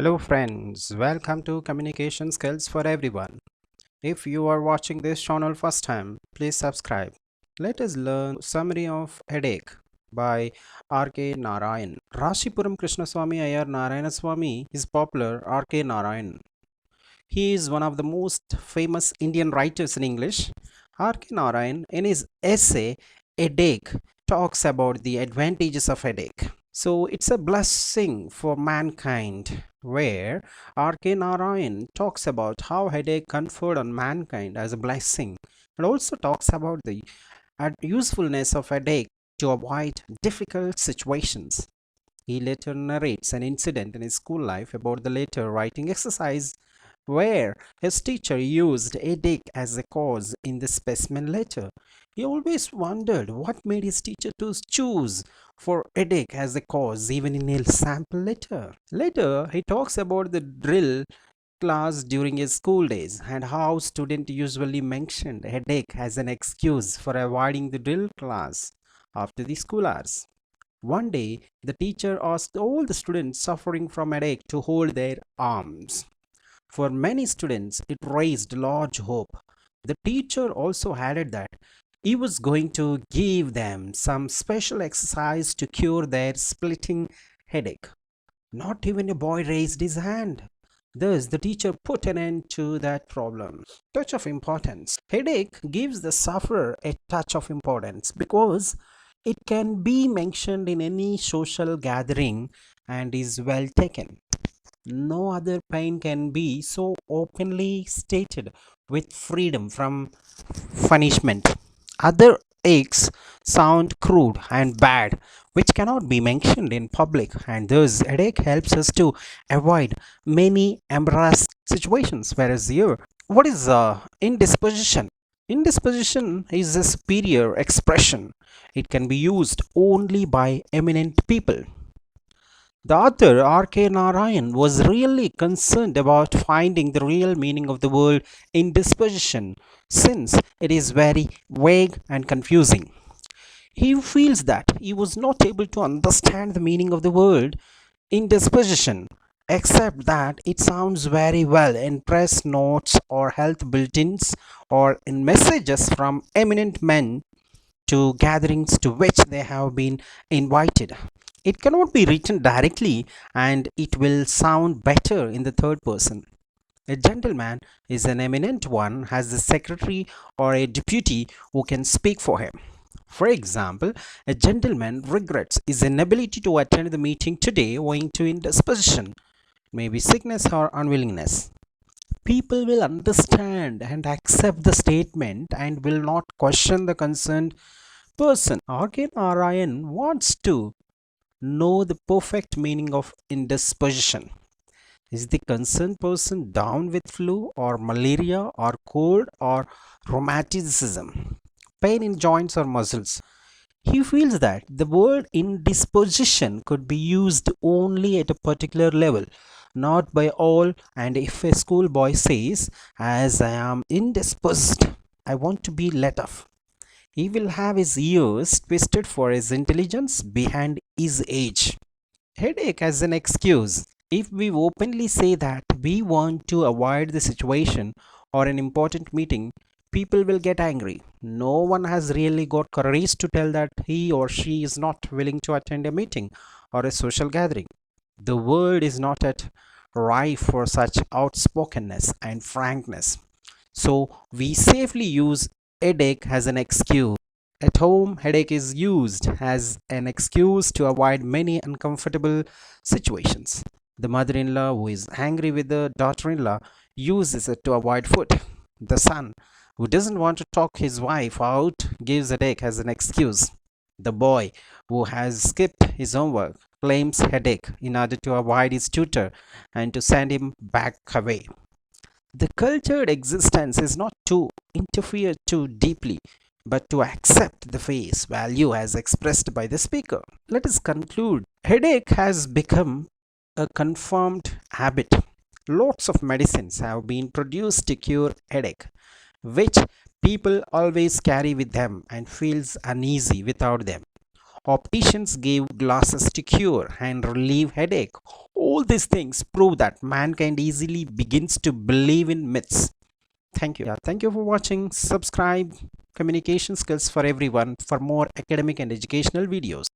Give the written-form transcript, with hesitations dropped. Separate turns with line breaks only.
Hello friends, welcome to Communication Skills for Everyone. If you are watching this channel first time, please subscribe. Let us learn Summary of Headache by R.K. Narayan. Rashipuram Krishnaswamy Ayar Narayanaswamy is popular R.K. Narayan. He is one of the most famous Indian writers in English. R.K. Narayan, in his essay Headache, talks about the advantages of headache. So it's a blessing for mankind, where R.K. Narayan talks about how headache conferred on mankind as a blessing, and also talks about the usefulness of headache to avoid difficult situations. He later narrates an incident in his school life about the letter writing exercise where his teacher used headache as a cause in the specimen letter. He always wondered what made his teacher to choose for headache as a cause even in a sample letter. Later, he talks about the drill class during his school days and how students usually mentioned headache as an excuse for avoiding the drill class after the school hours. One day, the teacher asked all the students suffering from headache to hold their arms. For many students, it raised large hope. The teacher also added that he was going to give them some special exercise to cure their splitting headache. Not even a boy raised his hand. Thus, the teacher put an end to that problem. Touch of importance. Headache gives the sufferer a touch of importance because it can be mentioned in any social gathering and is well taken. No other pain can be so openly stated with freedom from punishment. Other aches sound crude and bad, which cannot be mentioned in public, and thus headache helps us to avoid many embarrassing situations. Whereas here, what is indisposition? Indisposition is a superior expression. It can be used only by eminent people. The author R.K. Narayan was really concerned about finding the real meaning of the word indisposition since it is very vague and confusing. He feels that he was not able to understand the meaning of the word indisposition except that it sounds very well in press notes or health bulletins or in messages from eminent men to gatherings to which they have been invited. It cannot be written directly and it will sound better in the third person. A gentleman is an eminent one, has a secretary or a deputy who can speak for him. For example, a gentleman regrets his inability to attend the meeting today owing to indisposition, maybe sickness or unwillingness. People will understand and accept the statement and will not question the concerned person. R.K. Narayan wants to know the perfect meaning of indisposition. Is the concerned person down with flu or malaria or cold or rheumatism, pain in joints or muscles? He feels that the word indisposition could be used only at a particular level, not by all. And if a schoolboy says, "As I am indisposed, I want to be let off," he will have his ears twisted for his intelligence behind his age. Headache as an excuse. If we openly say that we want to avoid the situation or an important meeting, people will get angry. No one has really got courage to tell that he or she is not willing to attend a meeting or a social gathering. The world is not at rife for such outspokenness and frankness. So we safely use headache as an excuse. At home, headache is used as an excuse to avoid many uncomfortable situations. The mother in law who is angry with the daughter in law uses it to avoid food. The son who doesn't want to talk his wife out gives headache as an excuse. The boy who has skipped his homework claims headache in order to avoid his tutor and to send him back away. The cultured existence is not to interfere too deeply, but to accept the face value as expressed by the speaker. Let us conclude. Headache has become a confirmed habit. Lots of medicines have been produced to cure headache, which people always carry with them and feels uneasy without them. Opticians gave glasses to cure and relieve headache. All these things prove that mankind easily begins to believe in myths. Thank you. Yeah, thank you for watching. Subscribe Communication Skills for Everyone for more academic and educational videos.